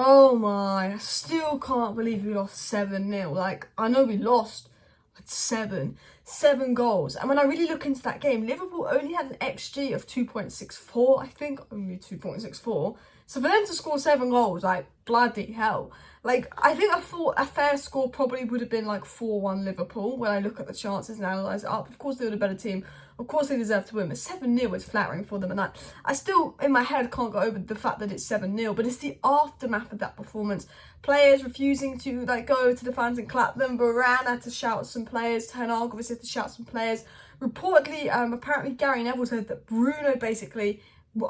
Oh my, I still can't believe we lost 7-0. Like, I know we lost, but seven goals. And when I really look into that game, Liverpool only had an XG of 2.64, I think, only 2.64. So for them to score 7 goals, like, bloody hell. Like, I thought a fair score probably would have been like 4-1 Liverpool when I look at the chances and analyse it up. Of course, they were a better team. Of course, they deserve to win, but 7-0 is flattering for them. And I still, in my head, can't go over the fact that it's 7-0, but it's the aftermath of that performance. Players refusing to like go to the fans and clap them. Varane had to shout at some players. Ten Hag obviously had to shout at some players. Reportedly, apparently Gary Neville said that Bruno basically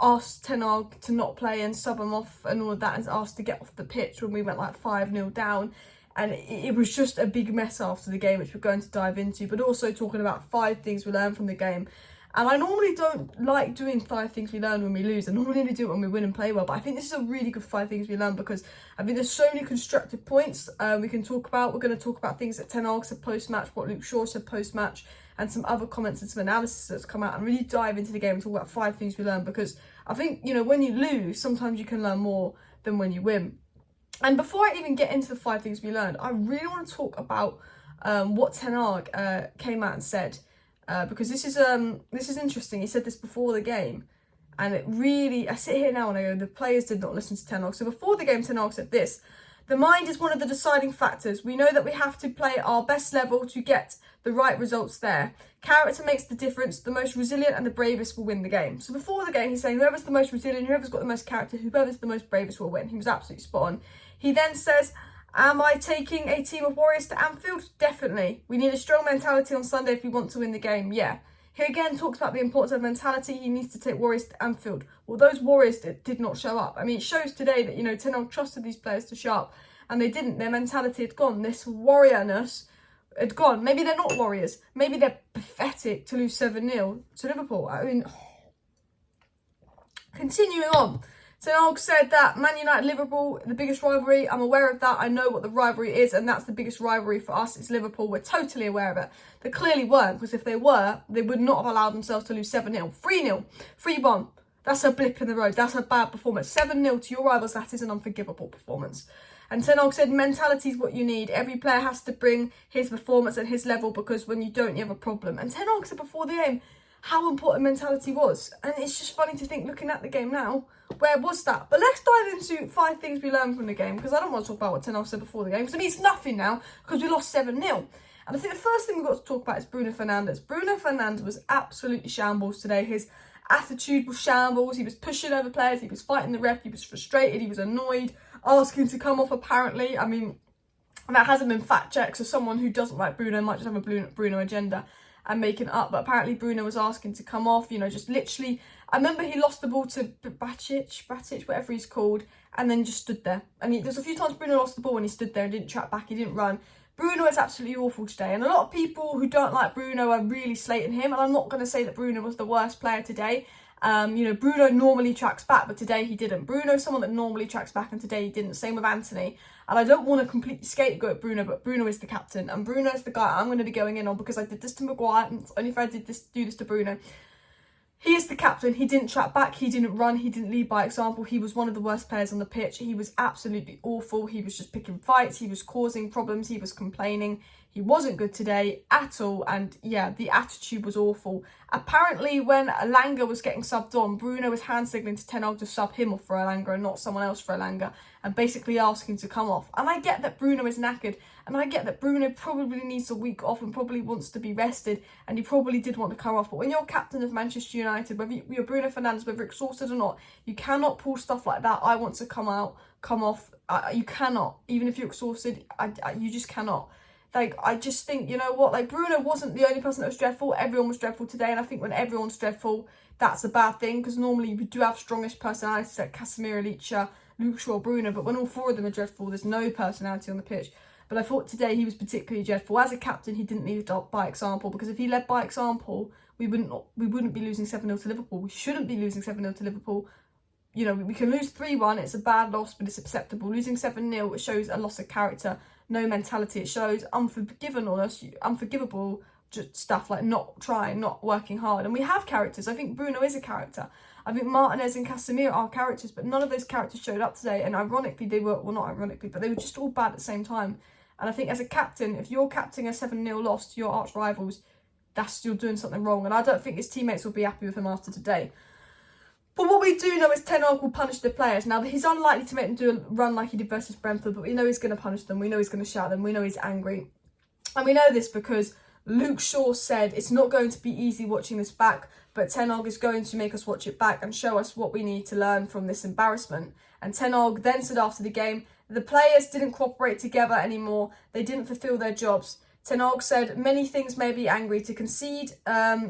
asked Ten Hag to not play and sub him off and all of that, and asked to get off the pitch when we went like 5-0 down. And it was just a big mess after the game, which we're going to dive into, but also talking about 5 things we learned from the game. And I normally don't like doing 5 things we learn when we lose. I normally only do it when we win and play well, but I think this is a really good 5 things we learn, because I think there's so many constructive points we can talk about. We're going to talk about things that Ten Hag said post-match, what Luke Shaw said post-match, and some other comments and some analysis that's come out, and really dive into the game and talk about 5 things we learn, because I think, you know, when you lose, sometimes you can learn more than when you win. And before I even get into the 5 things we learned, I really want to talk about what Ten Hag came out and said, because this is interesting. He said this before the game, and it really, I sit here now and I go, the players did not listen to Ten Hag. So before the game, Ten Hag said this: "The mind is one of the deciding factors. We know that we have to play our best level to get the right results there. Character makes the difference. The most resilient and the bravest will win the game." So before the game, he's saying whoever's the most resilient, whoever's got the most character, whoever's the most bravest will win. He was absolutely spot on. He then says, "Am I taking a team of warriors to Anfield? Definitely. We need a strong mentality on Sunday if we want to win the game. Yeah." He again talks about the importance of mentality. He needs to take warriors to Anfield. Well, those warriors did not show up. I mean, it shows today that, you know, Ten Hag trusted these players to show up, and they didn't. Their mentality had gone. This warriorness had gone. Maybe they're not warriors. Maybe they're pathetic to lose 7-0 to Liverpool. I mean, continuing on. Ten Hag said that Man Utd, Liverpool, the biggest rivalry. I'm aware of that. I know what the rivalry is, and that's the biggest rivalry for us. It's Liverpool. We're totally aware of it. They clearly weren't, because if they were, they would not have allowed themselves to lose 7-0. 3-0, 3-1. That's a blip in the road. That's a bad performance. 7-0 to your rivals, that is an unforgivable performance. And Ten Hag said mentality is what you need. Every player has to bring his performance at his level, because when you don't, you have a problem. And Ten Hag said before the game how important mentality was. And it's just funny to think, looking at the game now, where was that? But let's dive into 5 things we learned from the game, because I don't want to talk about what Ten Hag said before the game, because it means nothing now, because we lost 7-0. And I think the first thing we've got to talk about is Bruno Fernandes. Bruno Fernandes was absolutely shambles today. His attitude was shambles. He was pushing over players. He was fighting the ref. He was frustrated. He was annoyed, asking to come off, apparently. I mean, that hasn't been fact-checked, so someone who doesn't like Bruno might just have a Bruno agenda and making it up. But apparently Bruno was asking to come off, you know, just literally. I remember he lost the ball to Batic, whatever he's called, and then just stood there. And there's a few times Bruno lost the ball and he stood there and didn't track back, he didn't run. Bruno is absolutely awful today, and a lot of people who don't like Bruno are really slating him, and I'm not going to say that Bruno was the worst player today. You know, Bruno normally tracks back, but today he didn't. Bruno's someone that normally tracks back, and today he didn't. Same with Anthony. And I don't want to completely scapegoat Bruno, but Bruno is the captain, and Bruno is the guy I'm going to be going in on, because I did this to Maguire, and it's only if I do this to Bruno. He is the captain. He didn't track back. He didn't run. He didn't lead by example. He was one of the worst players on the pitch. He was absolutely awful. He was just picking fights. He was causing problems. He was complaining. He wasn't good today at all. And yeah, the attitude was awful. Apparently, when Elanga was getting subbed on, Bruno was hand signalling to Ten Hag to sub him off for Elanga and not someone else for Elanga, and basically asking to come off. And I get that Bruno is knackered, and I get that Bruno probably needs a week off and probably wants to be rested, and he probably did want to come off. But when you're captain of Manchester United, whether you're Bruno Fernandes, whether you're exhausted or not, you cannot pull stuff like that. I want to come off. You cannot. Even if you're exhausted, you just cannot. Like, I just think, you know what, like, Bruno wasn't the only person that was dreadful. Everyone was dreadful today, and I think when everyone's dreadful, that's a bad thing, because normally we do have strongish personalities like Casemiro, Licha, Luke Shaw, Bruno, but when all 4 of them are dreadful, there's no personality on the pitch. But I thought today he was particularly dreadful. As a captain, he didn't lead by example, because if he led by example, we wouldn't be losing 7-0 to Liverpool. We shouldn't be losing 7-0 to Liverpool. You know, we can lose 3-1, it's a bad loss, but it's acceptable. Losing 7-0, it shows a loss of character, no mentality. It shows unforgivable just stuff like not trying, not working hard. And we have characters. I think Bruno is a character. I think Martinez and Casemiro are characters, but none of those characters showed up today. And ironically, they were, well, not ironically, but they were just all bad at the same time. And I think as a captain, if you're captaining a 7-0 loss to your arch rivals, you're doing something wrong. And I don't think his teammates will be happy with him after today. But what we do know is Ten Hag will punish the players. Now, he's unlikely to make them do a run like he did versus Brentford, but we know he's going to punish them. We know he's going to shout at them. We know he's angry. And we know this because Luke Shaw said it's not going to be easy watching this back, but Ten Hag is going to make us watch it back and show us what we need to learn from this embarrassment. And Ten Hag then said after the game, the players didn't cooperate together anymore. They didn't fulfil their jobs. Ten Hag said many things made me angry. To concede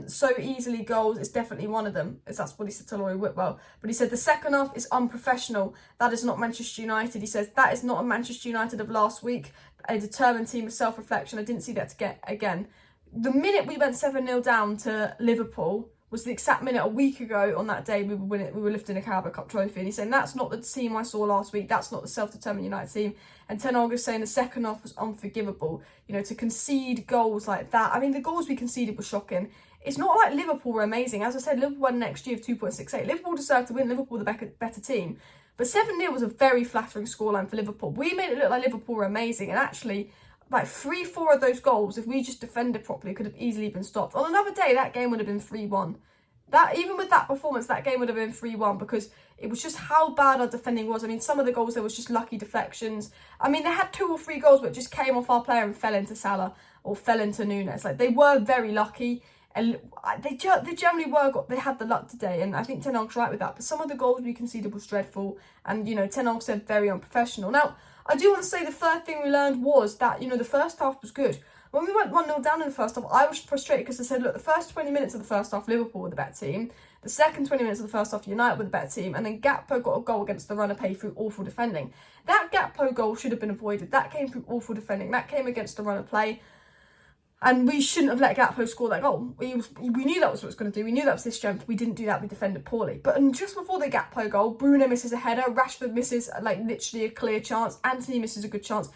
so easily goals is definitely one of them. That's what he said to Laurie Whitwell. But he said the second half is unprofessional. That is not Manchester United. He says that is not a Manchester United of last week. A determined team of self-reflection. I didn't see that again. The minute we went 7-0 down to Liverpool was the exact minute a week ago on that day we were lifting a Carabao Cup trophy. And he's saying that's not the team I saw last week. That's not the self-determined United team. And Ten Hag is saying the second half was unforgivable. You know, to concede goals like that. I mean, the goals we conceded were shocking. It's not like Liverpool were amazing. As I said, Liverpool won next year of 2.68. Liverpool deserved to win. Liverpool the better team. But 7-0 was a very flattering scoreline for Liverpool. We made it look like Liverpool were amazing. And actually, like 3-4 of those goals, if we just defended properly, could have easily been stopped. On another day, that game would have been 3-1. That, even with that performance, that game would have been 3-1 because it was just how bad our defending was. I mean, some of the goals, there was just lucky deflections. I mean, they had 2 or 3 goals, but it just came off our player and fell into Salah or fell into Nunes. Like, they were very lucky. And they generally they had the luck today. And I think Ten Hag's right with that. But some of the goals we conceded was dreadful. And, you know, Ten Hag said very unprofessional. Now, I do want to say the third thing we learned was that, you know, the first half was good. When we went 1-0 down in the first half, I was frustrated because I said, look, the first 20 minutes of the first half, Liverpool were the better team. The second 20 minutes of the first half, United were the better team. And then Gakpo got a goal against the runner play through awful defending. That Gakpo goal should have been avoided. That came through awful defending. That came against the runner play. And we shouldn't have let Gakpo score that goal. We knew that was what it was going to do. We knew that was his strength. We didn't do that. We defended poorly. But just before the Gakpo goal, Bruno misses a header. Rashford misses, like, literally a clear chance. Anthony misses a good chance.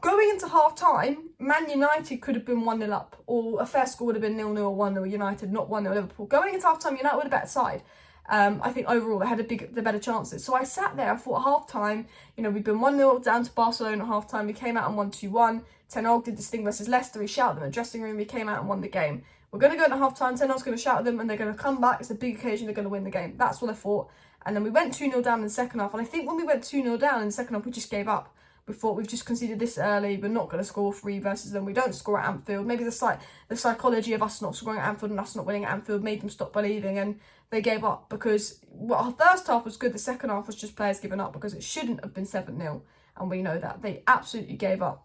Going into half-time, Man United could have been 1-0 up, or a fair score would have been 0-0 or 1-0 United, not 1-0 Liverpool. Going into half-time, United were the better side. I think overall they had the better chances. So I sat there, I thought at half-time, you know, we've been 1-0 down to Barcelona at half-time. We came out and won 2-1. Ten Hag did this thing versus Leicester. He shouted them in the dressing room. We came out and won the game. We're going to go into half-time. Ten Hag's going to shout at them and they're going to come back. It's a big occasion. They're going to win the game. That's what I thought. And then we went 2-0 down in the second half. And I think when we went 2-0 down in the second half, we just gave up. We thought we've just conceded this early. We're not going to score 3 versus them. We don't score at Anfield. Maybe the psychology of us not scoring at Anfield and us not winning at Anfield made them stop believing, and they gave up because our first half was good. The second half was just players giving up because it shouldn't have been 7-0, and we know that. They absolutely gave up.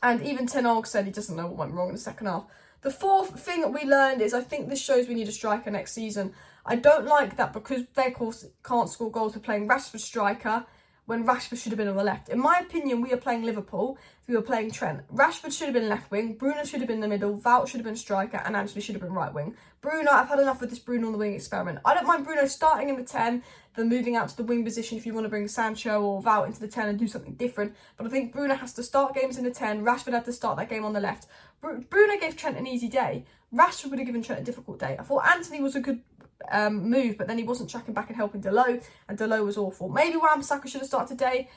And even Ten Hag said he doesn't know what went wrong in the second half. The fourth thing that we learned is I think this shows we need a striker next season. I don't like that because Weghorst can't score goals. We're playing Rashford striker when Rashford should have been on the left. In my opinion, we are playing Liverpool. We were playing Trent. Rashford should have been left wing. Bruno should have been in the middle. Wout should have been striker. And Anthony should have been right wing. Bruno, I've had enough of this Bruno on the wing experiment. I don't mind Bruno starting in the 10, then moving out to the wing position if you want to bring Sancho or Wout into the 10 and do something different. But I think Bruno has to start games in the 10. Rashford had to start that game on the left. Bruno gave Trent an easy day. Rashford would have given Trent a difficult day. I thought Anthony was a good move, but then he wasn't tracking back and helping Dalot, and Dalot was awful. Maybe Wan-Bissaka should have started today.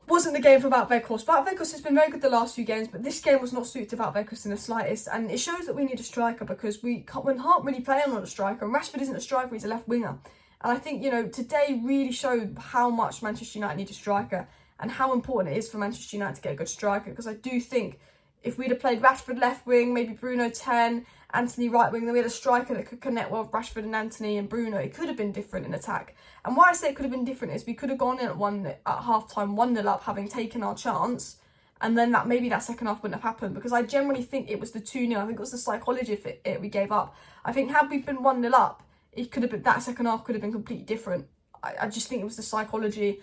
Wasn't the game for Wout Weghorst. Wout Weghorst has been very good the last few games, but this game was not suited to Wout Weghorst in the slightest, and it shows that we need a striker because we can't really play on a striker, and Rashford isn't a striker, he's a left winger. And I think, you know, today really showed how much Manchester United need a striker and how important it is for Manchester United to get a good striker, because I do think if we'd have played Rashford left wing, maybe Bruno 10, Anthony right wing, then we had a striker that could connect well with Rashford and Anthony and Bruno. It could have been different in attack. And why I say it could have been different is we could have gone in at half-time 1-0 up, having taken our chance, and then maybe that second half wouldn't have happened, because I generally think it was the 2-0. I think it was the psychology of it we gave up. I think had we been 1-0 up, it could have been, that second half could have been completely different. I just think it was the psychology.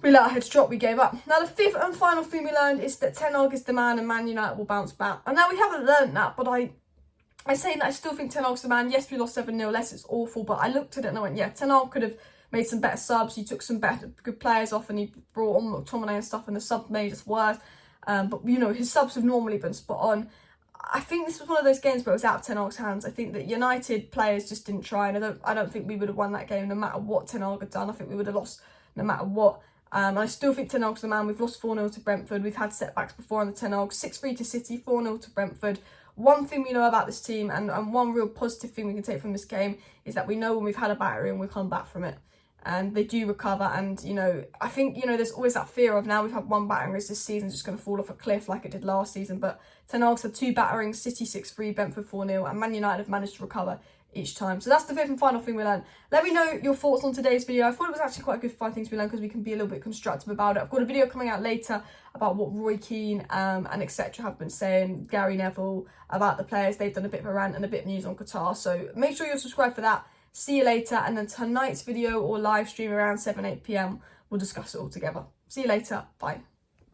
We let our heads drop, we gave up. Now, the fifth and final thing we learned is that Ten Hag is the man and Man United will bounce back. And now we haven't learned that, but I say that I still think Ten Hag's the man. Yes, we lost 7-0, less it's awful, but I looked at it and I went, yeah, Ten Hag could have made some better subs. He took some good players off and he brought on McTominay and stuff, and the sub made us worse. But, you know, his subs have normally been spot on. I think this was one of those games where it was out of Ten Hag's hands. I think that United players just didn't try, and I don't think we would have won that game no matter what Ten Hag had done. I think we would have lost no matter what. I still think Ten Hag's the man. We've lost 4-0 to Brentford. We've had setbacks before on the Ten Hag. 6-3 to City, 4-0 to Brentford. One thing we know about this team, and one real positive thing we can take from this game, is that we know when we've had a battering, we come back from it. And they do recover, and, you know, I think, you know, there's always that fear of now we've had one battering, is this season just going to fall off a cliff like it did last season. But Ten Hag's had 2 batterings, City 6-3, Brentford 4-0, and Man United have managed to recover each time. So that's the 5th and final thing we learned. Let me know your thoughts on today's video. I thought it was actually quite a good 5 things we learned, because we can be a little bit constructive about it. I've got a video coming out later about what Roy Keane and etc. have been saying, Gary Neville, about the players. They've done a bit of a rant and a bit of news on Qatar. So make sure you're subscribed for that. See you later, and then tonight's video or live stream around 7-8 p.m. we'll discuss it all together. See you later. Bye.